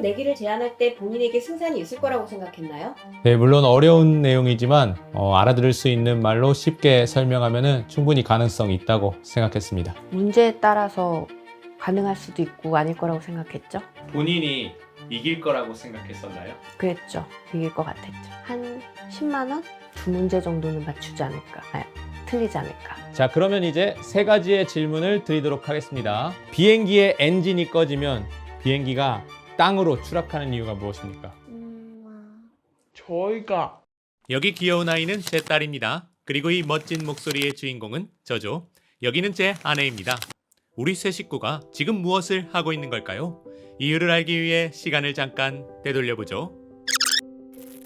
내기를 제안할 때 본인에게 승산이 있을 거라고 생각했나요? 네, 물론 어려운 내용이지만 알아들을 수 있는 말로 쉽게 설명하면 충분히 가능성이 있다고 생각했습니다. 문제에 따라서 가능할 수도 있고 아닐 거라고 생각했죠. 본인이 이길 거라고 생각했었나요? 그랬죠. 이길 것 같았죠. 한 10만 원? 두 문제 정도는 맞추지 않을까. 틀리지 않을까. 자, 그러면 이제 세 가지의 질문을 드리도록 하겠습니다. 비행기의 엔진이 꺼지면 비행기가 땅으로 추락하는 이유가 무엇입니까? 저희가 여기 귀여운 아이는 제 딸입니다. 그리고 이 멋진 목소리의 주인공은 저죠. 여기는 제 아내입니다. 우리 세 식구가 지금 무엇을 하고 있는 걸까요? 이유를 알기 위해 시간을 잠깐 되돌려보죠.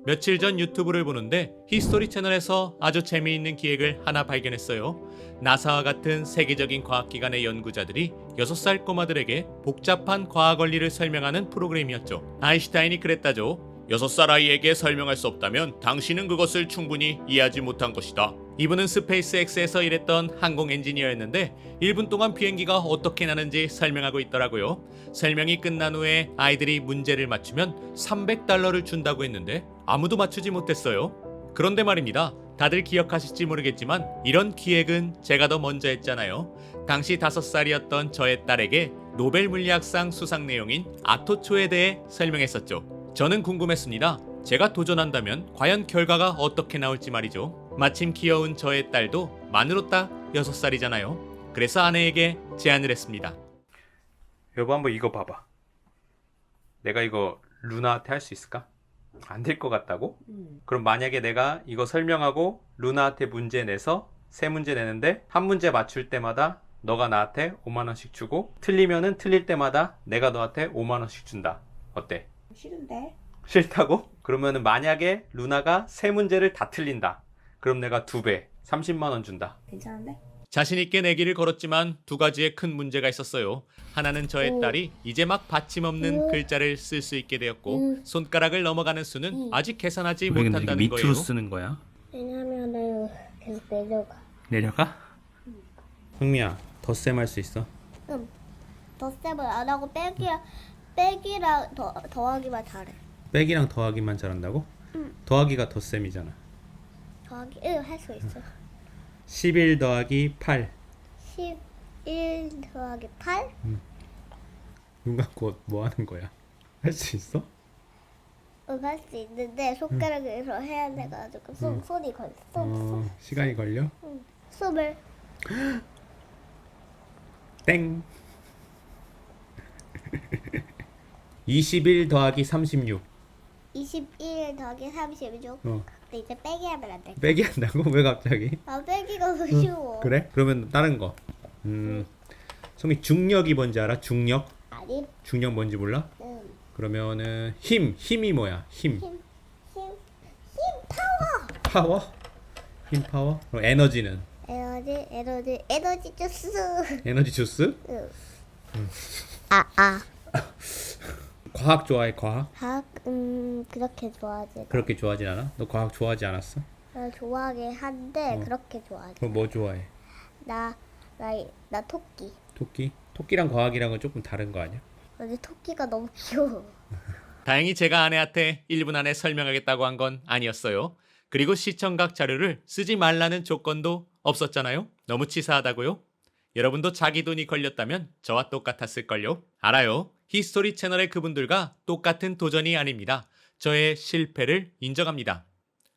며칠 전 유튜브를 보는데 히스토리 채널에서 아주 재미있는 기획을 하나 발견했어요. 나사와 같은 세계적인 과학기관의 연구자들이 6살 꼬마들에게 복잡한 과학 원리를 설명하는 프로그램이었죠. 아인슈타인이 그랬다죠. 6살 아이에게 설명할 수 없다면 당신은 그것을 충분히 이해하지 못한 것이다. 이분은 스페이스X에서 일했던 항공 엔지니어였는데 1분 동안 비행기가 어떻게 나는지 설명하고 있더라고요. 설명이 끝난 후에 아이들이 문제를 맞추면 $300를 준다고 했는데 아무도 맞추지 못했어요. 그런데 말입니다. 다들 기억하실지 모르겠지만 이런 기획은 제가 더 먼저 했잖아요. 당시 5살이었던 저의 딸에게 노벨 물리학상 수상 내용인 아토초에 대해 설명했었죠. 저는 궁금했습니다. 제가 도전한다면 과연 결과가 어떻게 나올지 말이죠. 마침 귀여운 저의 딸도 만으로 딱 6살이잖아요. 그래서 아내에게 제안을 했습니다. 여보, 한번 이거 봐봐. 내가 이거 루나한테 할 수 있을까? 안 될 것 같다고? 그럼 만약에 내가 이거 설명하고 루나한테 문제 내서 3문제 내는데 한 문제 맞출 때마다 너가 나한테 5만 원씩 주고 틀리면은 틀릴 때마다 내가 너한테 5만 원씩 준다. 어때? 싫은데. 싫다고? 그러면은 만약에 루나가 3문제를 다 틀린다. 그럼 내가 2배, 30만 원 준다. 괜찮은데? 자신있게 내기를 걸었지만 두 가지의 큰 문제가 있었어요. 하나는 저의 딸이 이제 막 받침없는 글자를 쓸 수 있게 되었고 손가락을 넘어가는 수는 아직 계산하지 왜 근데 못한다는 밑으로 거예요. 쓰는 거야? 왜냐면은 계속 내려가. 내려가? 흥미야, 덧셈 할 수 있어? 덧셈을 안 하고 빼기랑 더하기만 잘해. 빼기랑 더하기만 잘한다고? 더하기가 덧셈이잖아. 더하기 할 수 있어. 11 더하기 8. 11 더하기 8? 눈 감고 뭐 하는 거야? 할 수 있어? 할 수 있는데 손가락에서 해야 돼가지고 손이 걸려. 시간이 걸려? 숨을 땡. 21 더하기 36. 21 더하기 36. 근데 이제 빼기 하면 안 돼. 빼기 한다고? 왜 갑자기? 빼기가 더 쉬워. 그래? 그러면 다른 거. 성미, 중력이 뭔지 알아? 중력? 아니, 중력 뭔지 몰라? 그러면은 힘이 뭐야? 힘 파워? 힘 파워? 그럼 에너지는? 에너지 주스. 에너지 주스? 과학 좋아해? 과학? 그렇게 좋아하지. 그렇게 좋아하진 않아? 너 과학 좋아하지 않았어? 나 좋아하긴 한데 그렇게 좋아하지. 그럼 뭐 좋아해? 나 토끼. 토끼? 토끼랑 과학이랑은 조금 다른 거 아니야? 근데 토끼가 너무 귀여워. 다행히 제가 아내한테 1분 안에 설명하겠다고 한 건 아니었어요. 그리고 시청각 자료를 쓰지 말라는 조건도 없었잖아요. 너무 치사하다고요? 여러분도 자기 돈이 걸렸다면 저와 똑같았을걸요? 알아요. 히스토리 채널의 그분들과 똑같은 도전이 아닙니다. 저의 실패를 인정합니다.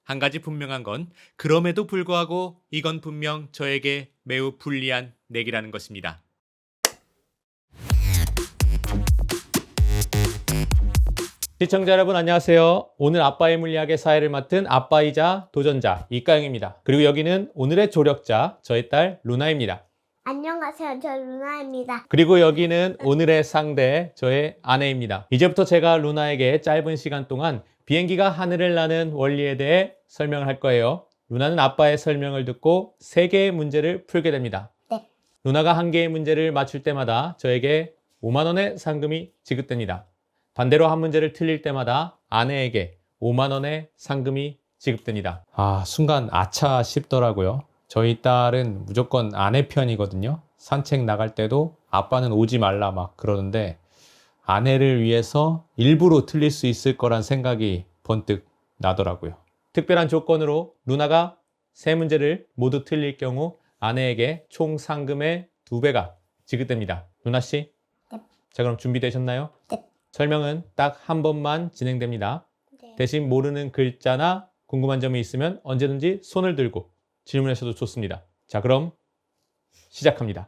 한 가지 분명한 건 그럼에도 불구하고 이건 분명 저에게 매우 불리한 내기라는 것입니다. 시청자 여러분 안녕하세요. 오늘 아빠의 물리학의 사회를 맡은 아빠이자 도전자 이가영입니다. 그리고 여기는 오늘의 조력자 저의 딸 루나입니다. 안녕하세요. 저 루나입니다. 그리고 여기는 오늘의 상대 저의 아내입니다. 이제부터 제가 루나에게 짧은 시간 동안 비행기가 하늘을 나는 원리에 대해 설명을 할 거예요. 루나는 아빠의 설명을 듣고 3개의 문제를 풀게 됩니다. 네. 루나가 1개의 문제를 맞출 때마다 저에게 5만 원의 상금이 지급됩니다. 반대로 한 문제를 틀릴 때마다 아내에게 5만 원의 상금이 지급됩니다. 순간 아차 싶더라고요. 저희 딸은 무조건 아내 편이거든요. 산책 나갈 때도 아빠는 오지 말라 막 그러는데 아내를 위해서 일부러 틀릴 수 있을 거란 생각이 번뜩 나더라고요. 특별한 조건으로 누나가 3문제를 모두 틀릴 경우 아내에게 총 상금의 2배가 지급됩니다. 누나씨? 네. 자, 그럼 준비되셨나요? 네. 설명은 딱 한 번만 진행됩니다. 네. 대신 모르는 글자나 궁금한 점이 있으면 언제든지 손을 들고 질문하셔도 좋습니다. 자, 그럼 시작합니다.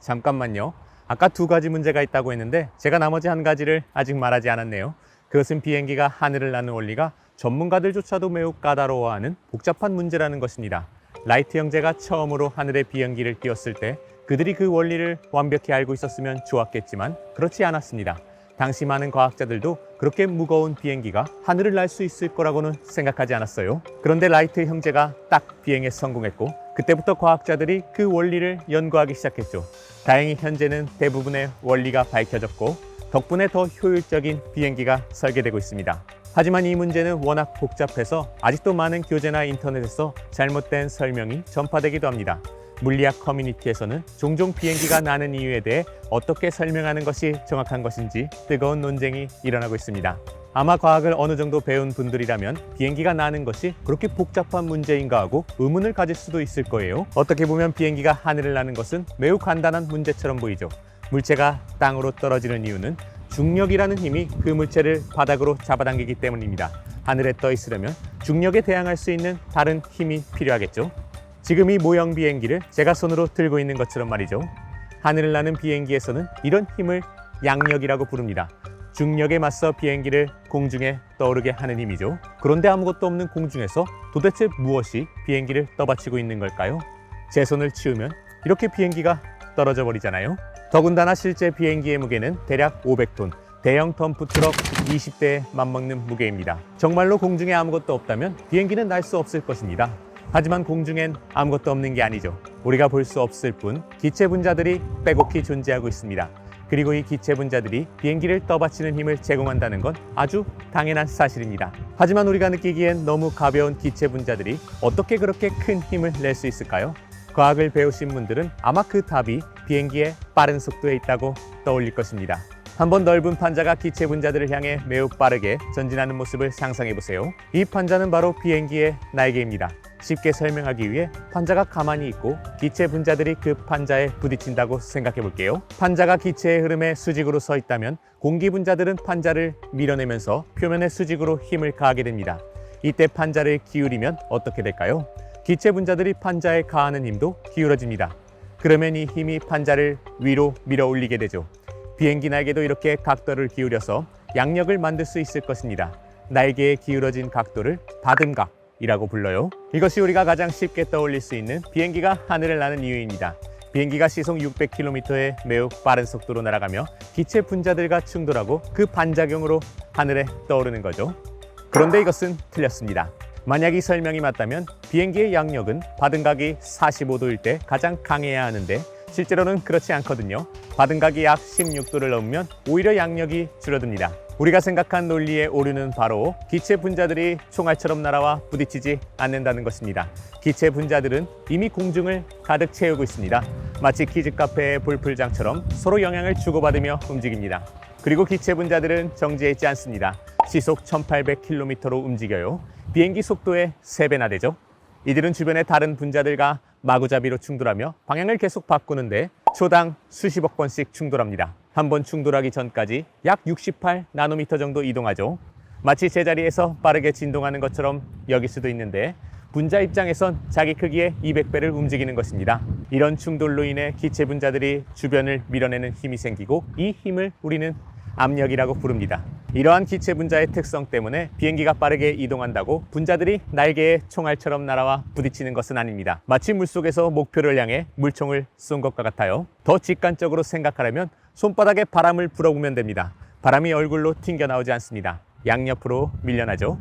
잠깐만요. 아까 2가지 문제가 있다고 했는데 제가 나머지 1가지를 아직 말하지 않았네요. 그것은 비행기가 하늘을 나는 원리가 전문가들조차도 매우 까다로워하는 복잡한 문제라는 것입니다. 라이트 형제가 처음으로 하늘에 비행기를 띄웠을 때 그들이 그 원리를 완벽히 알고 있었으면 좋았겠지만 그렇지 않았습니다. 당시 많은 과학자들도 그렇게 무거운 비행기가 하늘을 날 수 있을 거라고는 생각하지 않았어요. 그런데 라이트 형제가 딱 비행에 성공했고 그때부터 과학자들이 그 원리를 연구하기 시작했죠. 다행히 현재는 대부분의 원리가 밝혀졌고 덕분에 더 효율적인 비행기가 설계되고 있습니다. 하지만 이 문제는 워낙 복잡해서 아직도 많은 교재나 인터넷에서 잘못된 설명이 전파되기도 합니다. 물리학 커뮤니티에서는 종종 비행기가 나는 이유에 대해 어떻게 설명하는 것이 정확한 것인지 뜨거운 논쟁이 일어나고 있습니다. 아마 과학을 어느 정도 배운 분들이라면 비행기가 나는 것이 그렇게 복잡한 문제인가 하고 의문을 가질 수도 있을 거예요. 어떻게 보면 비행기가 하늘을 나는 것은 매우 간단한 문제처럼 보이죠. 물체가 땅으로 떨어지는 이유는 중력이라는 힘이 그 물체를 바닥으로 잡아당기기 때문입니다. 하늘에 떠 있으려면 중력에 대항할 수 있는 다른 힘이 필요하겠죠. 지금 이 모형 비행기를 제가 손으로 들고 있는 것처럼 말이죠. 하늘을 나는 비행기에서는 이런 힘을 양력이라고 부릅니다. 중력에 맞서 비행기를 공중에 떠오르게 하는 힘이죠. 그런데 아무것도 없는 공중에서 도대체 무엇이 비행기를 떠받치고 있는 걸까요? 제 손을 치우면 이렇게 비행기가 떨어져 버리잖아요. 더군다나 실제 비행기의 무게는 대략 500톤, 대형 덤프 트럭 20대에 맞먹는 무게입니다. 정말로 공중에 아무것도 없다면 비행기는 날 수 없을 것입니다. 하지만 공중엔 아무것도 없는 게 아니죠. 우리가 볼 수 없을 뿐 기체 분자들이 빼곡히 존재하고 있습니다. 그리고 이 기체 분자들이 비행기를 떠받치는 힘을 제공한다는 건 아주 당연한 사실입니다. 하지만 우리가 느끼기엔 너무 가벼운 기체 분자들이 어떻게 그렇게 큰 힘을 낼 수 있을까요? 과학을 배우신 분들은 아마 그 답이 비행기의 빠른 속도에 있다고 떠올릴 것입니다. 한번 넓은 판자가 기체 분자들을 향해 매우 빠르게 전진하는 모습을 상상해 보세요. 이 판자는 바로 비행기의 날개입니다. 쉽게 설명하기 위해 판자가 가만히 있고 기체 분자들이 그 판자에 부딪힌다고 생각해 볼게요. 판자가 기체의 흐름에 수직으로 서 있다면 공기 분자들은 판자를 밀어내면서 표면에 수직으로 힘을 가하게 됩니다. 이때 판자를 기울이면 어떻게 될까요? 기체 분자들이 판자에 가하는 힘도 기울어집니다. 그러면 이 힘이 판자를 위로 밀어 올리게 되죠. 비행기 날개도 이렇게 각도를 기울여서 양력을 만들 수 있을 것입니다. 날개의 기울어진 각도를 다듬각이라고 불러요. 이것이 우리가 가장 쉽게 떠올릴 수 있는 비행기가 하늘을 나는 이유입니다. 비행기가 시속 600km의 매우 빠른 속도로 날아가며 기체 분자들과 충돌하고 그 반작용으로 하늘에 떠오르는 거죠. 그런데 이것은 틀렸습니다. 만약 이 설명이 맞다면 비행기의 양력은 받은각이 45도일 때 가장 강해야 하는데 실제로는 그렇지 않거든요. 받은각이 약 16도를 넘으면 오히려 양력이 줄어듭니다. 우리가 생각한 논리의 오류는 바로 기체 분자들이 총알처럼 날아와 부딪히지 않는다는 것입니다. 기체 분자들은 이미 공중을 가득 채우고 있습니다. 마치 키즈 카페의 볼풀장처럼 서로 영향을 주고받으며 움직입니다. 그리고 기체 분자들은 정지해 있지 않습니다. 시속 1800km로 움직여요. 비행기 속도의 3배나 되죠. 이들은 주변의 다른 분자들과 마구잡이로 충돌하며 방향을 계속 바꾸는데 초당 수십억 번씩 충돌합니다. 한 번 충돌하기 전까지 약 68나노미터 정도 이동하죠. 마치 제자리에서 빠르게 진동하는 것처럼 여길 수도 있는데 분자 입장에선 자기 크기의 200배를 움직이는 것입니다. 이런 충돌로 인해 기체 분자들이 주변을 밀어내는 힘이 생기고 이 힘을 우리는 압력이라고 부릅니다. 이러한 기체 분자의 특성 때문에 비행기가 빠르게 이동한다고 분자들이 날개의 총알처럼 날아와 부딪히는 것은 아닙니다. 마치 물속에서 목표를 향해 물총을 쏜 것과 같아요. 더 직관적으로 생각하려면 손바닥에 바람을 불어보면 됩니다. 바람이 얼굴로 튕겨 나오지 않습니다. 양옆으로 밀려나죠.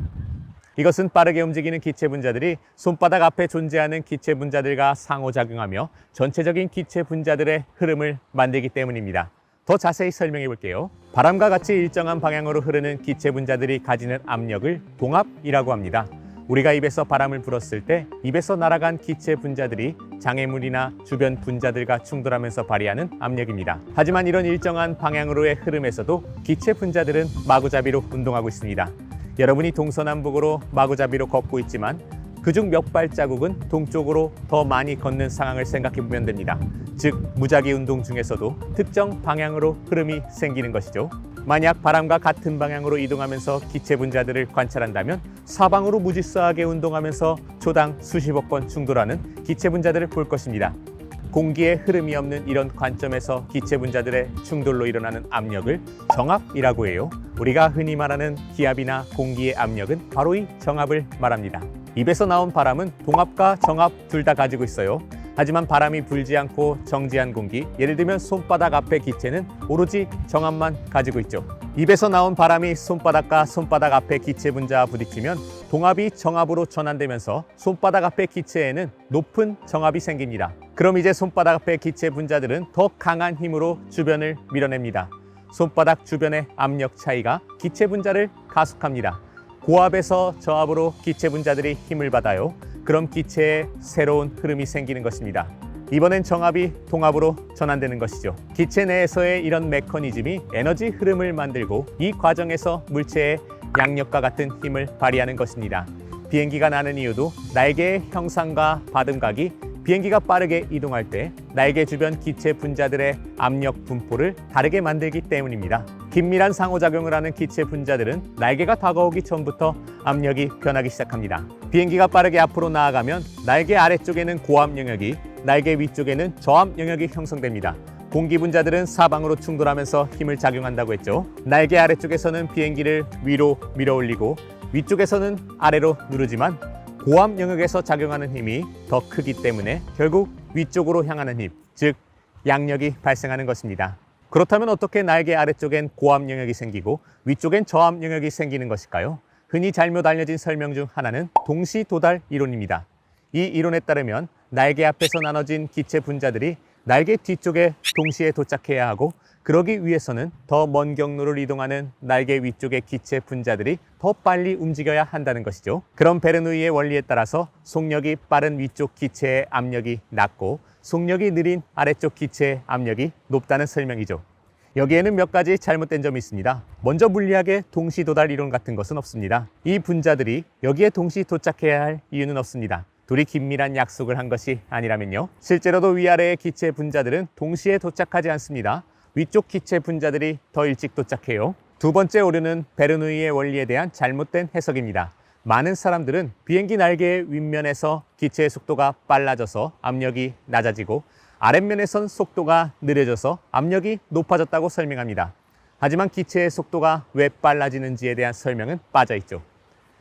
이것은 빠르게 움직이는 기체 분자들이 손바닥 앞에 존재하는 기체 분자들과 상호작용하며 전체적인 기체 분자들의 흐름을 만들기 때문입니다. 더 자세히 설명해 볼게요. 바람과 같이 일정한 방향으로 흐르는 기체 분자들이 가지는 압력을 동압이라고 합니다. 우리가 입에서 바람을 불었을 때 입에서 날아간 기체 분자들이 장애물이나 주변 분자들과 충돌하면서 발휘하는 압력입니다. 하지만 이런 일정한 방향으로의 흐름에서도 기체 분자들은 마구잡이로 운동하고 있습니다. 여러분이 동서남북으로 마구잡이로 걷고 있지만 그중 몇 발자국은 동쪽으로 더 많이 걷는 상황을 생각해 보면 됩니다. 즉 무작위 운동 중에서도 특정 방향으로 흐름이 생기는 것이죠. 만약 바람과 같은 방향으로 이동하면서 기체 분자들을 관찰한다면 사방으로 무질서하게 운동하면서 초당 수십억 번 충돌하는 기체 분자들을 볼 것입니다. 공기의 흐름이 없는 이런 관점에서 기체 분자들의 충돌로 일어나는 압력을 정압이라고 해요. 우리가 흔히 말하는 기압이나 공기의 압력은 바로 이 정압을 말합니다. 입에서 나온 바람은 동압과 정압 둘 다 가지고 있어요. 하지만 바람이 불지 않고 정지한 공기, 예를 들면 손바닥 앞의 기체는 오로지 정압만 가지고 있죠. 입에서 나온 바람이 손바닥과 손바닥 앞의 기체 분자와 부딪히면 동압이 정압으로 전환되면서 손바닥 앞의 기체에는 높은 정압이 생깁니다. 그럼 이제 손바닥 앞의 기체 분자들은 더 강한 힘으로 주변을 밀어냅니다. 손바닥 주변의 압력 차이가 기체 분자를 가속합니다. 고압에서 저압으로 기체 분자들이 힘을 받아요. 그럼 기체에 새로운 흐름이 생기는 것입니다. 이번엔 정압이 동압으로 전환되는 것이죠. 기체 내에서의 이런 메커니즘이 에너지 흐름을 만들고 이 과정에서 물체의 양력과 같은 힘을 발휘하는 것입니다. 비행기가 나는 이유도 날개의 형상과 받음각이 비행기가 빠르게 이동할 때 날개 주변 기체 분자들의 압력 분포를 다르게 만들기 때문입니다. 긴밀한 상호작용을 하는 기체 분자들은 날개가 다가오기 전부터 압력이 변하기 시작합니다. 비행기가 빠르게 앞으로 나아가면 날개 아래쪽에는 고압 영역이, 날개 위쪽에는 저압 영역이 형성됩니다. 공기 분자들은 사방으로 충돌하면서 힘을 작용한다고 했죠. 날개 아래쪽에서는 비행기를 위로 밀어 올리고 위쪽에서는 아래로 누르지만 고압 영역에서 작용하는 힘이 더 크기 때문에 결국 위쪽으로 향하는 힘, 즉 양력이 발생하는 것입니다. 그렇다면 어떻게 날개 아래쪽엔 고압 영역이 생기고 위쪽엔 저압 영역이 생기는 것일까요? 흔히 잘못 알려진 설명 중 하나는 동시 도달 이론입니다. 이 이론에 따르면 날개 앞에서 나눠진 기체 분자들이 날개 뒤쪽에 동시에 도착해야 하고, 그러기 위해서는 더 먼 경로를 이동하는 날개 위쪽의 기체 분자들이 더 빨리 움직여야 한다는 것이죠. 그럼 베르누이의 원리에 따라서 속력이 빠른 위쪽 기체의 압력이 낮고 속력이 느린 아래쪽 기체의 압력이 높다는 설명이죠. 여기에는 몇 가지 잘못된 점이 있습니다. 먼저 물리학의 동시 도달 이론 같은 것은 없습니다. 이 분자들이 여기에 동시 도착해야 할 이유는 없습니다. 둘이 긴밀한 약속을 한 것이 아니라면요. 실제로도 위아래의 기체 분자들은 동시에 도착하지 않습니다. 위쪽 기체 분자들이 더 일찍 도착해요. 두 번째 오류는 베르누이의 원리에 대한 잘못된 해석입니다. 많은 사람들은 비행기 날개의 윗면에서 기체의 속도가 빨라져서 압력이 낮아지고 아랫면에선 속도가 느려져서 압력이 높아졌다고 설명합니다. 하지만 기체의 속도가 왜 빨라지는지에 대한 설명은 빠져있죠.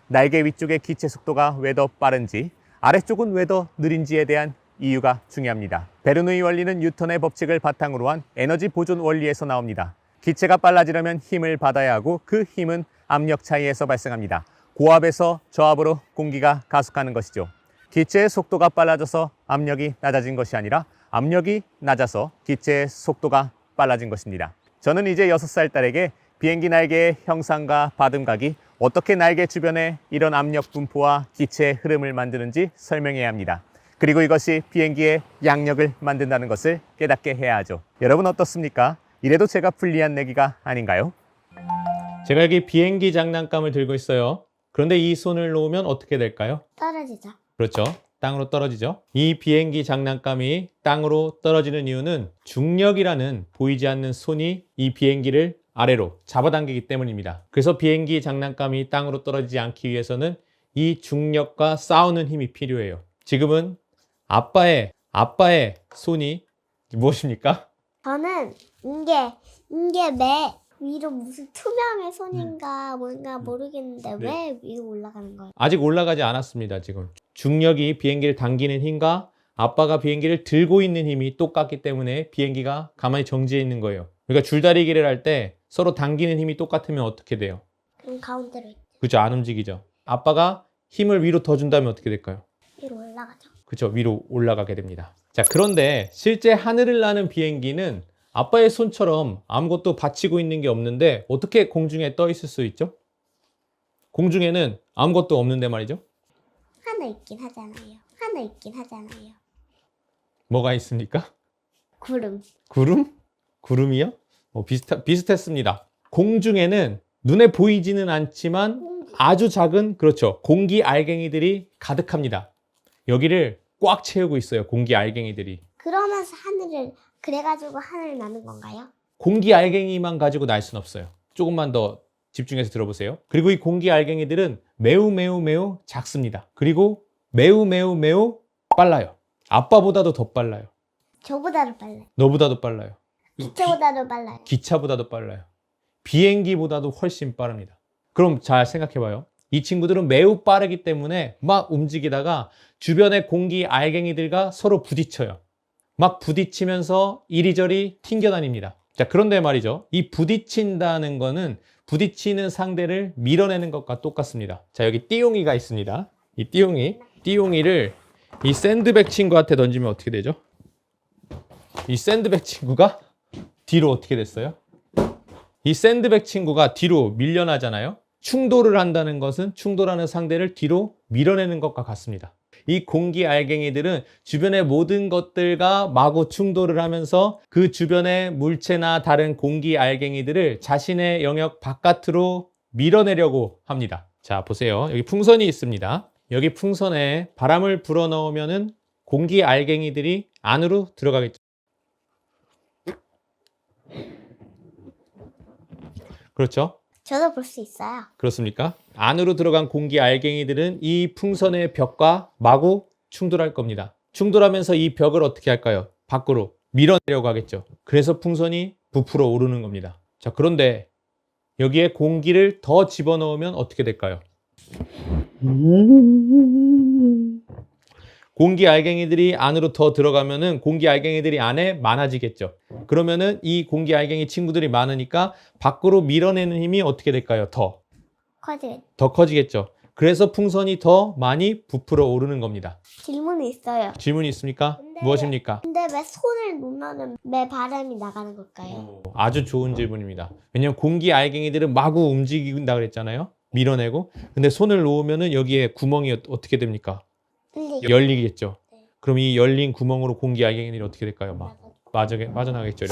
날개 위쪽의 기체 속도가 왜 더 빠른지, 아래쪽은 왜 더 느린지에 대한 이유가 중요합니다. 베르누이 원리는 뉴턴의 법칙을 바탕으로 한 에너지 보존 원리에서 나옵니다. 기체가 빨라지려면 힘을 받아야 하고 그 힘은 압력 차이에서 발생합니다. 고압에서 저압으로 공기가 가속하는 것이죠. 기체의 속도가 빨라져서 압력이 낮아진 것이 아니라 압력이 낮아서 기체의 속도가 빨라진 것입니다. 저는 이제 6살 딸에게 비행기 날개의 형상과 받음각이 어떻게 날개 주변에 이런 압력 분포와 기체의 흐름을 만드는지 설명해야 합니다. 그리고 이것이 비행기의 양력을 만든다는 것을 깨닫게 해야 하죠. 여러분 어떻습니까? 이래도 제가 불리한 내기가 아닌가요? 제가 여기 비행기 장난감을 들고 있어요. 그런데 이 손을 놓으면 어떻게 될까요? 떨어지죠. 그렇죠. 땅으로 떨어지죠. 이 비행기 장난감이 땅으로 떨어지는 이유는 중력이라는 보이지 않는 손이 이 비행기를 아래로 잡아당기기 때문입니다. 그래서 비행기 장난감이 땅으로 떨어지지 않기 위해서는 이 중력과 싸우는 힘이 필요해요. 지금은 아빠의 손이 무엇입니까? 저는 이게 매 위로 무슨 투명의 손인가 뭔가 모르겠는데 왜 위로 올라가는 거예요? 아직 올라가지 않았습니다. 지금 중력이 비행기를 당기는 힘과 아빠가 비행기를 들고 있는 힘이 똑같기 때문에 비행기가 가만히 정지해 있는 거예요. 그러니까 줄다리기를 할 때 서로 당기는 힘이 똑같으면 어떻게 돼요? 그럼 가운데로 있죠. 그죠? 안 움직이죠. 아빠가 힘을 위로 더 준다면 어떻게 될까요? 위로 올라가죠. 그렇죠. 위로 올라가게 됩니다. 자, 그런데 실제 하늘을 나는 비행기는 아빠의 손처럼 아무것도 받치고 있는 게 없는데 어떻게 공중에 떠 있을 수 있죠? 공중에는 아무것도 없는데 말이죠. 하나 있긴 하잖아요. 뭐가 있습니까? 구름. 구름? 구름이요? 비슷했습니다. 공중에는 눈에 보이지는 않지만 아주 작은, 그렇죠, 공기 알갱이들이 가득합니다. 여기를 꽉 채우고 있어요. 공기 알갱이들이. 그러면서 하늘을 그래가지고 하늘 나는 건가요? 공기 알갱이만 가지고 날 수는 없어요. 조금만 더 집중해서 들어보세요. 그리고 이 공기 알갱이들은 매우 매우 매우 작습니다. 그리고 매우 매우 매우 빨라요. 아빠보다도 더 빨라요. 저보다도 빨라요. 너보다도 빨라요. 기차보다도 빨라요. 기차보다도 빨라요. 비행기보다도 훨씬 빠릅니다. 그럼 잘 생각해봐요. 이 친구들은 매우 빠르기 때문에 막 움직이다가 주변의 공기 알갱이들과 서로 부딪혀요. 막 부딪히면서 이리저리 튕겨다닙니다. 자, 그런데 말이죠. 이 부딪힌다는 거는 부딪히는 상대를 밀어내는 것과 똑같습니다. 자, 여기 띠용이가 있습니다. 이 띠용이를 이 샌드백 친구한테 던지면 어떻게 되죠? 이 샌드백 친구가 뒤로 어떻게 됐어요? 이 샌드백 친구가 뒤로 밀려나잖아요. 충돌을 한다는 것은 충돌하는 상대를 뒤로 밀어내는 것과 같습니다. 이 공기 알갱이들은 주변의 모든 것들과 마구 충돌을 하면서 그 주변의 물체나 다른 공기 알갱이들을 자신의 영역 바깥으로 밀어내려고 합니다. 자, 보세요. 여기 풍선이 있습니다. 여기 풍선에 바람을 불어넣으면은 공기 알갱이들이 안으로 들어가겠죠. 그렇죠? 저도 볼 수 있어요. 그렇습니까? 안으로 들어간 공기 알갱이들은 이 풍선의 벽과 마구 충돌할 겁니다. 충돌하면서 이 벽을 어떻게 할까요? 밖으로 밀어내려고 하겠죠. 그래서 풍선이 부풀어 오르는 겁니다. 자, 그런데 여기에 공기를 더 집어넣으면 어떻게 될까요? 공기 알갱이들이 안으로 더 들어가면은 공기 알갱이들이 안에 많아지겠죠. 그러면은 이 공기 알갱이 친구들이 많으니까 밖으로 밀어내는 힘이 어떻게 될까요? 더 커지겠죠. 그래서 풍선이 더 많이 부풀어 오르는 겁니다. 질문이 있어요. 질문이 있습니까? 근데 무엇입니까? 근데 왜 손을 놓으면 왜 바람이 나가는 걸까요? 아주 좋은 질문입니다. 왜냐면 공기 알갱이들은 마구 움직인다 그랬잖아요. 밀어내고. 근데 손을 놓으면은 여기에 구멍이 어떻게 됩니까? 열리겠죠. 그럼 이 열린 구멍으로 공기 알갱이들이 어떻게 될까요? 막 빠져나가겠죠.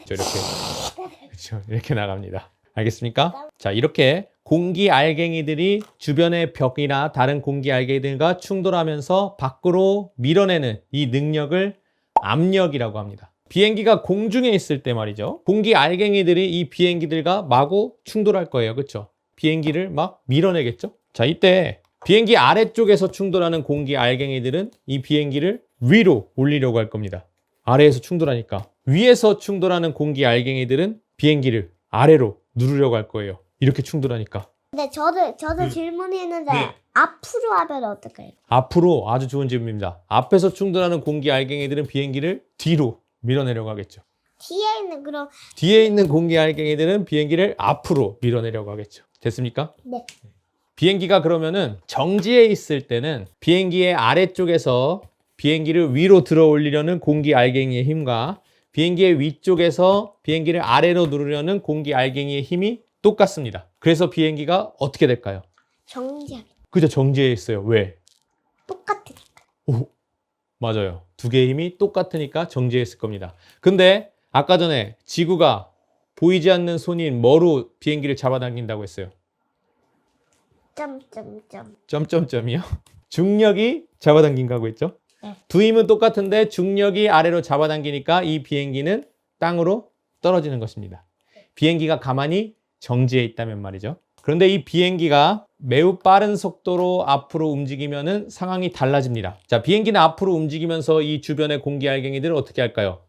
그렇죠. 이렇게 나갑니다. 알겠습니까? 자, 이렇게 공기 알갱이들이 주변의 벽이나 다른 공기 알갱이들과 충돌하면서 밖으로 밀어내는 이 능력을 압력이라고 합니다. 비행기가 공중에 있을 때 말이죠. 공기 알갱이들이 이 비행기들과 마구 충돌할 거예요. 그렇죠? 비행기를 막 밀어내겠죠. 자, 이때 비행기 아래쪽에서 충돌하는 공기 알갱이들은 이 비행기를 위로 올리려고 할 겁니다. 아래에서 충돌하니까. 위에서 충돌하는 공기 알갱이들은 비행기를 아래로 누르려고 할 거예요. 이렇게 충돌하니까. 근데 저도 질문이 있는데 네. 앞으로 하면 어떨까요? 앞으로, 아주 좋은 질문입니다. 앞에서 충돌하는 공기 알갱이들은 비행기를 뒤로 밀어내려고 하겠죠. 뒤에 있는 뒤에 있는 공기 알갱이들은 비행기를 앞으로 밀어내려고 하겠죠. 됐습니까? 네. 비행기가 그러면은 정지해 있을 때는 비행기의 아래쪽에서 비행기를 위로 들어 올리려는 공기 알갱이의 힘과 비행기의 위쪽에서 비행기를 아래로 누르려는 공기 알갱이의 힘이 똑같습니다. 그래서 비행기가 어떻게 될까요? 정지하기. 그죠? 정지해 있어요. 왜? 똑같으니까. 오, 맞아요. 두 개의 힘이 똑같으니까 정지했을 겁니다. 근데 아까 전에 지구가 보이지 않는 손인 뭐로 비행기를 잡아당긴다고 했어요? 점점점이요? 중력이 잡아당긴다고 했죠? 네. 두 힘은 똑같은데 중력이 아래로 잡아당기니까 이 비행기는 땅으로 떨어지는 것입니다. 비행기가 가만히 정지해 있다면 말이죠. 그런데 이 비행기가 매우 빠른 속도로 앞으로 움직이면은 상황이 달라집니다. 자, 비행기는 앞으로 움직이면서 이 주변의 공기 알갱이들을 어떻게 할까요?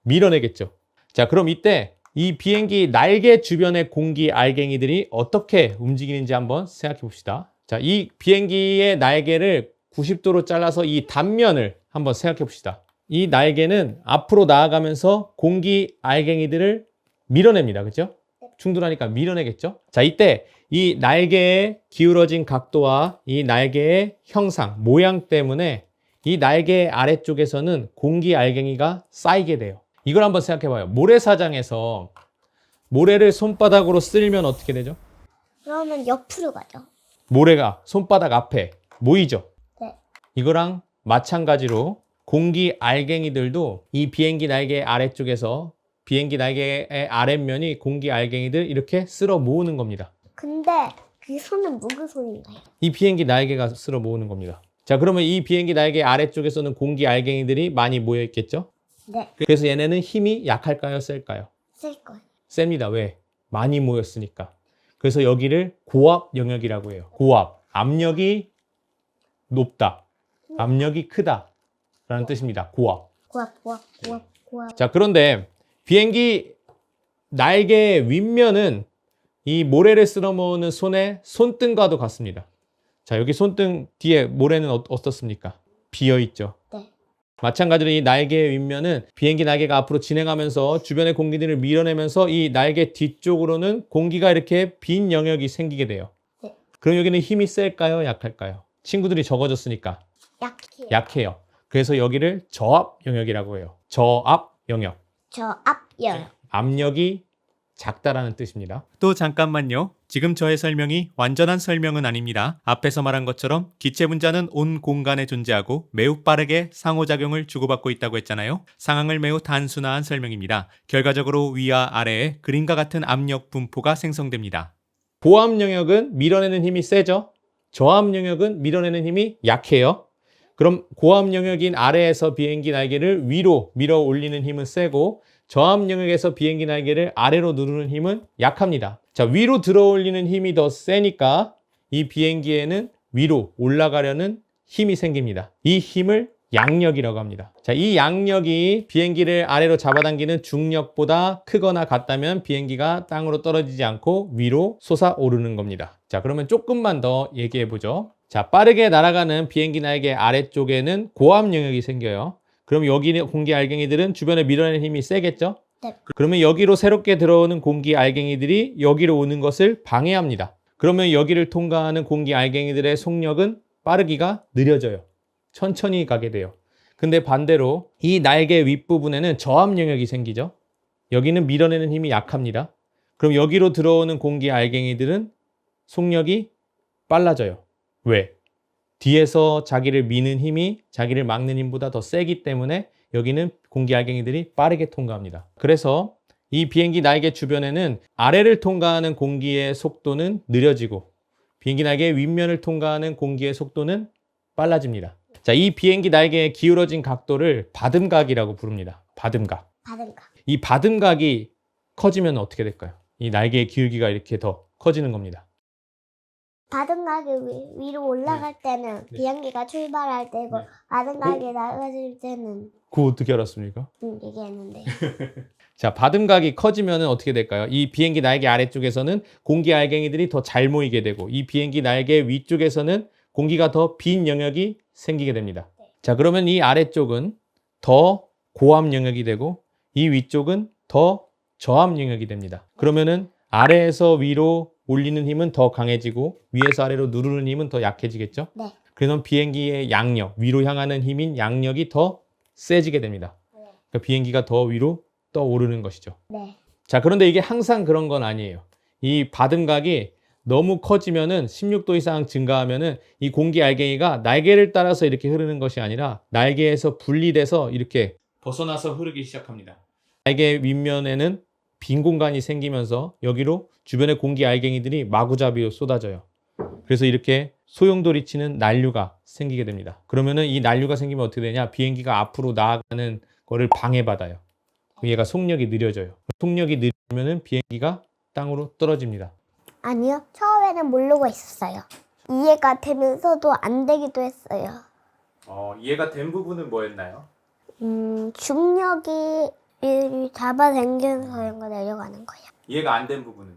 밀어내겠죠. 자, 그럼 이때 이 비행기 날개 주변의 공기 알갱이들이 어떻게 움직이는지 한번 생각해 봅시다. 자, 이 비행기의 날개를 90도로 잘라서 이 단면을 한번 생각해 봅시다. 이 날개는 앞으로 나아가면서 공기 알갱이들을 밀어냅니다. 그죠? 충돌하니까 밀어내겠죠? 자, 이때 이 날개의 기울어진 각도와 이 날개의 형상, 모양 때문에 이 날개 아래쪽에서는 공기 알갱이가 쌓이게 돼요. 이걸 한번 생각해 봐요. 모래사장에서 모래를 손바닥으로 쓸면 어떻게 되죠? 그러면 옆으로 가죠. 모래가 손바닥 앞에 모이죠? 네. 이거랑 마찬가지로 공기 알갱이들도 이 비행기 날개 아래쪽에서 비행기 날개의 아랫면이 공기 알갱이들 이렇게 쓸어 모으는 겁니다. 근데 그 손은 누구 손인가요? 이 비행기 날개가 쓸어 모으는 겁니다. 자, 그러면 이 비행기 날개 아래쪽에서는 공기 알갱이들이 많이 모여 있겠죠? 네, 그래서 얘네는 힘이 약할까요, 셀까요? 쓸 거예요. 셉니다. 왜? 많이 모였으니까. 그래서 여기를 고압 영역이라고 해요. 고압. 압력이 높다. 압력이 크다. 라는 뜻입니다. 고압. 고압. 자, 그런데 비행기 날개 윗면은 이 모래를 쓸어 모으는 손의 손등과도 같습니다. 자, 여기 손등 뒤에 모래는 어떻습니까? 비어 있죠. 네. 마찬가지로 이 날개의 윗면은 비행기 날개가 앞으로 진행하면서 주변의 공기들을 밀어내면서 이 날개 뒤쪽으로는 공기가 이렇게 빈 영역이 생기게 돼요. 네. 그럼 여기는 힘이 셀까요? 약할까요? 친구들이 적어졌으니까 약해요. 약해요. 그래서 여기를 저압 영역이라고 해요. 저압 영역. 저 앞열. 압력이 작다라는 뜻입니다. 또 잠깐만요. 지금 저의 설명이 완전한 설명은 아닙니다. 앞에서 말한 것처럼 기체 분자는 온 공간에 존재하고 매우 빠르게 상호작용을 주고받고 있다고 했잖아요. 상황을 매우 단순화한 설명입니다. 결과적으로 위와 아래에 그림과 같은 압력 분포가 생성됩니다. 고압 영역은 밀어내는 힘이 세죠. 저압 영역은 밀어내는 힘이 약해요. 그럼 고압 영역인 아래에서 비행기 날개를 위로 밀어 올리는 힘은 세고 저압 영역에서 비행기 날개를 아래로 누르는 힘은 약합니다. 자, 위로 들어 올리는 힘이 더 세니까 이 비행기에는 위로 올라가려는 힘이 생깁니다. 이 힘을 양력이라고 합니다. 자, 이 양력이 비행기를 아래로 잡아당기는 중력보다 크거나 같다면 비행기가 땅으로 떨어지지 않고 위로 솟아오르는 겁니다. 자, 그러면 조금만 더 얘기해 보죠. 자, 빠르게 날아가는 비행기 날개 아래쪽에는 고압 영역이 생겨요. 그럼 여기 공기 알갱이들은 주변에 밀어내는 힘이 세겠죠? 네. 그러면 여기로 새롭게 들어오는 공기 알갱이들이 여기로 오는 것을 방해합니다. 그러면 여기를 통과하는 공기 알갱이들의 속력은 빠르기가 느려져요. 천천히 가게 돼요. 근데 반대로 이 날개 윗부분에는 저압 영역이 생기죠. 여기는 밀어내는 힘이 약합니다. 그럼 여기로 들어오는 공기 알갱이들은 속력이 빨라져요. 왜? 뒤에서 자기를 미는 힘이 자기를 막는 힘보다 더 세기 때문에 여기는 공기 알갱이들이 빠르게 통과합니다. 그래서 이 비행기 날개 주변에는 아래를 통과하는 공기의 속도는 느려지고 비행기 날개의 윗면을 통과하는 공기의 속도는 빨라집니다. 자, 이 비행기 날개의 기울어진 각도를 받음각이라고 부릅니다. 받음각. 받은가. 이 받음각이 커지면 어떻게 될까요? 이 날개의 기울기가 이렇게 더 커지는 겁니다. 받은각이 위로 올라갈 때는 네. 비행기가 출발할 때고 네. 받은각이 낮아질 때는 그거 어떻게 알았습니까? 얘기했는데. 자, 받음각이 커지면 어떻게 될까요? 이 비행기 날개 아래쪽에서는 공기 알갱이들이 더 잘 모이게 되고 이 비행기 날개 위쪽에서는 공기가 더 빈 영역이 생기게 됩니다. 자, 그러면 이 아래쪽은 더 고압 영역이 되고 이 위쪽은 더 저압 영역이 됩니다. 그러면은 아래에서 위로 올리는 힘은 더 강해지고 위에서 아래로 누르는 힘은 더 약해지겠죠? 네. 그래서 비행기의 양력, 위로 향하는 힘인 양력이 더 세지게 됩니다. 그러니까 비행기가 더 위로 떠오르는 것이죠. 네. 자, 그런데 이게 항상 그런 건 아니에요. 이 받음각이 너무 커지면은 16도 이상 증가하면은 이 공기 알갱이가 날개를 따라서 이렇게 흐르는 것이 아니라 날개에서 분리돼서 이렇게 벗어나서 흐르기 시작합니다. 날개 윗면에는 빈 공간이 생기면서 여기로 주변의 공기 알갱이들이 마구잡이로 쏟아져요. 그래서 이렇게 소용돌이치는 난류가 생기게 됩니다. 그러면은 이 난류가 생기면 어떻게 되냐? 비행기가 앞으로 나아가는 거를 방해받아요. 얘가 속력이 느려져요. 속력이 느리면은 비행기가 땅으로 떨어집니다. 아니요. 처음에는 모르고 있었어요. 이해가 되면서도 안 되기도 했어요. 이해가 된 부분은 뭐였나요? 중력이 잡아당겨서 이런 내려가는 거예요. 이해가 안 된 부분은요?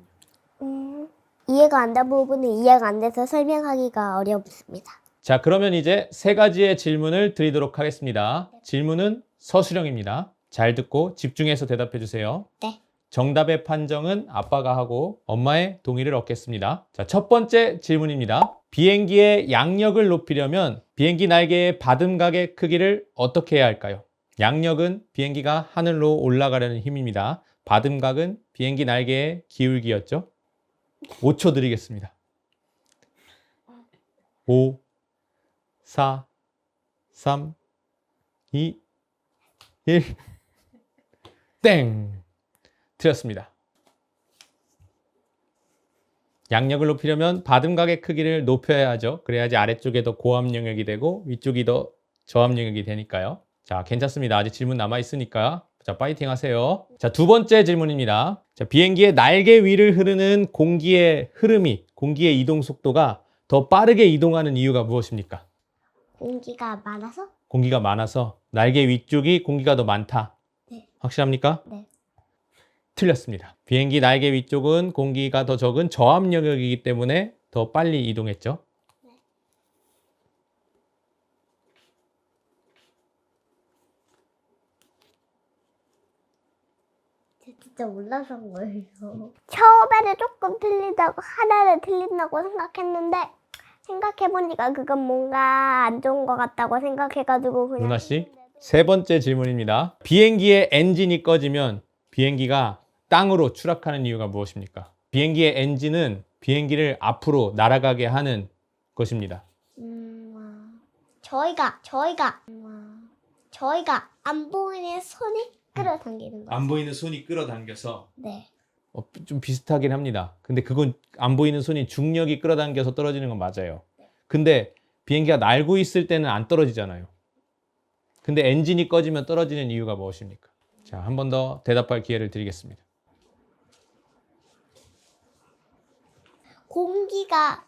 이해가 안 된 부분은 이해가 안 돼서 설명하기가 어렵습니다. 자, 그러면 이제 세 가지의 질문을 드리도록 하겠습니다. 질문은 서술형입니다. 잘 듣고 집중해서 대답해 주세요. 네. 정답의 판정은 아빠가 하고 엄마의 동의를 얻겠습니다. 자, 첫 번째 질문입니다. 비행기의 양력을 높이려면 비행기 날개의 받음각의 크기를 어떻게 해야 할까요? 양력은 비행기가 하늘로 올라가려는 힘입니다. 받음각은 비행기 날개의 기울기였죠. 5초 드리겠습니다. 5, 4, 3, 2, 1. 땡! 틀렸습니다. 양력을 높이려면 받음각의 크기를 높여야 하죠. 그래야지 아래쪽에 더 고압 영역이 되고 위쪽이 더 저압 영역이 되니까요. 자, 괜찮습니다. 아직 질문 남아있으니까. 자, 파이팅 하세요. 자, 두 번째 질문입니다. 자, 비행기의 날개 위를 흐르는 공기의 흐름이, 공기의 이동 속도가 더 빠르게 이동하는 이유가 무엇입니까? 공기가 많아서? 공기가 많아서 날개 위쪽이 공기가 더 많다. 네. 확실합니까? 네. 틀렸습니다. 비행기 날개 위쪽은 공기가 더 적은 저압 영역이기 때문에 더 빨리 이동했죠. 진짜 몰라서 한 거예요. 처음에는 조금 틀리다고 하나는 틀린다고 생각했는데 생각해보니까 그건 뭔가 안 좋은 것 같다고 생각해가지고 그냥 누나 씨, 세 번째 질문입니다. 비행기의 엔진이 꺼지면 비행기가 땅으로 추락하는 이유가 무엇입니까? 비행기의 엔진은 비행기를 앞으로 날아가게 하는 것입니다. 저희가 안 보이는 손이 끌어당기는 거죠. 안 보이는 손이 끌어당겨서 네. 좀 비슷하긴 합니다. 근데 그건 안 보이는 손이 중력이 끌어당겨서 떨어지는 건 맞아요. 근데 비행기가 날고 있을 때는 안 떨어지잖아요. 근데 엔진이 꺼지면 떨어지는 이유가 무엇입니까? 자, 한 번 더 대답할 기회를 드리겠습니다. 공기가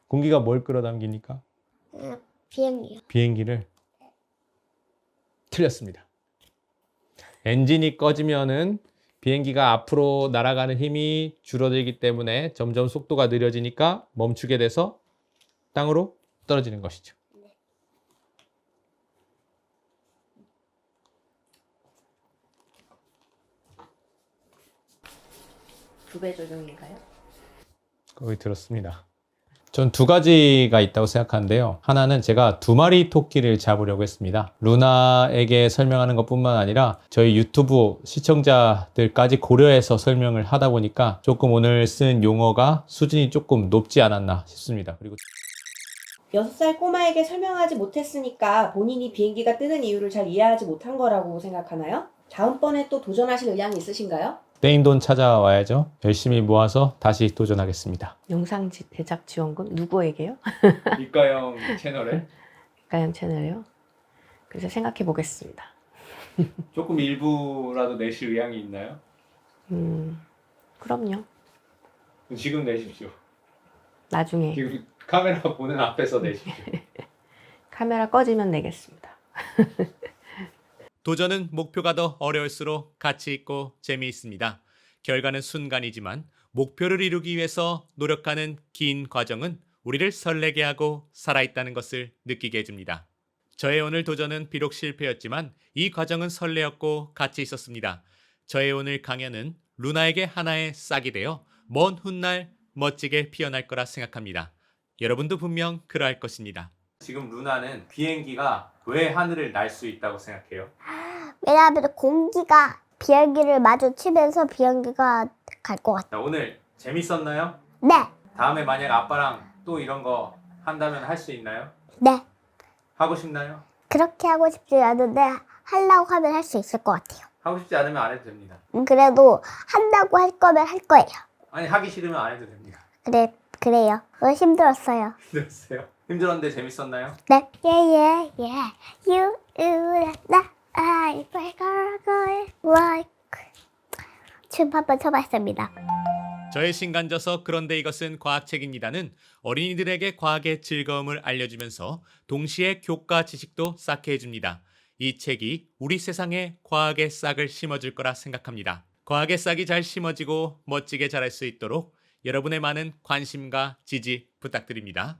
공기가 뭘 끌어당기니까? 비행기요. 비행기를. 틀렸습니다. 엔진이 꺼지면은 비행기가 앞으로 날아가는 힘이 줄어들기 때문에 점점 속도가 느려지니까 멈추게 돼서 땅으로 떨어지는 것이죠. 두 배 조종인가요? 거의 들었습니다. 전 두 가지가 있다고 생각하는데요. 하나는 제가 두 마리 토끼를 잡으려고 했습니다. 루나에게 설명하는 것뿐만 아니라 저희 유튜브 시청자들까지 고려해서 설명을 하다 보니까 조금 오늘 쓴 용어가 수준이 조금 높지 않았나 싶습니다. 그리고 6살 꼬마에게 설명하지 못했으니까 본인이 비행기가 뜨는 이유를 잘 이해하지 못한 거라고 생각하나요? 다음번에 또 도전하실 의향이 있으신가요? 떼인 돈 찾아와야죠. 열심히 모아서 다시 도전하겠습니다. 영상 제작 지원금 누구에게요? 이가영 채널에 가영 채널이요? 그래서 생각해 보겠습니다. 조금 일부라도 내실 의향이 있나요? 그럼요. 지금 내십시오. 나중에 지금 카메라 보는 앞에서 내십시오. 카메라 꺼지면 내겠습니다. 도전은 목표가 더 어려울수록 가치 있고 재미있습니다. 결과는 순간이지만 목표를 이루기 위해서 노력하는 긴 과정은 우리를 설레게 하고 살아있다는 것을 느끼게 해줍니다. 저의 오늘 도전은 비록 실패였지만 이 과정은 설레었고 가치 있었습니다. 저의 오늘 강연은 루나에게 하나의 싹이 되어 먼 훗날 멋지게 피어날 거라 생각합니다. 여러분도 분명 그러할 것입니다. 지금 루나는 비행기가 왜 하늘을 날 수 있다고 생각해요? 왜냐하면 공기가 비행기를 마주치면서 비행기가 갈 것 같아요. 자, 오늘 재밌었나요? 네. 다음에 만약 아빠랑 또 이런 거 한다면 할 수 있나요? 네. 하고 싶나요? 그렇게 하고 싶지 않은데 하려고 하면 할 수 있을 것 같아요. 하고 싶지 않으면 안 해도 됩니다. 그래도 한다고 할 거면 할 거예요. 아니 하기 싫으면 안 해도 됩니다. 그래요. 힘들었어요. 힘들었어요? 힘들었는데 재밌었나요? 네. Yeah, yeah, yeah. You, 나, I, break our girl, like. 춤 한번 춰봤습니다. 저의 신간져서 그런데 이것은 과학책입니다는 어린이들에게 과학의 즐거움을 알려주면서 동시에 교과 지식도 쌓게 해줍니다. 이 책이 우리 세상에 과학의 싹을 심어줄 거라 생각합니다. 과학의 싹이 잘 심어지고 멋지게 자랄 수 있도록 여러분의 많은 관심과 지지 부탁드립니다.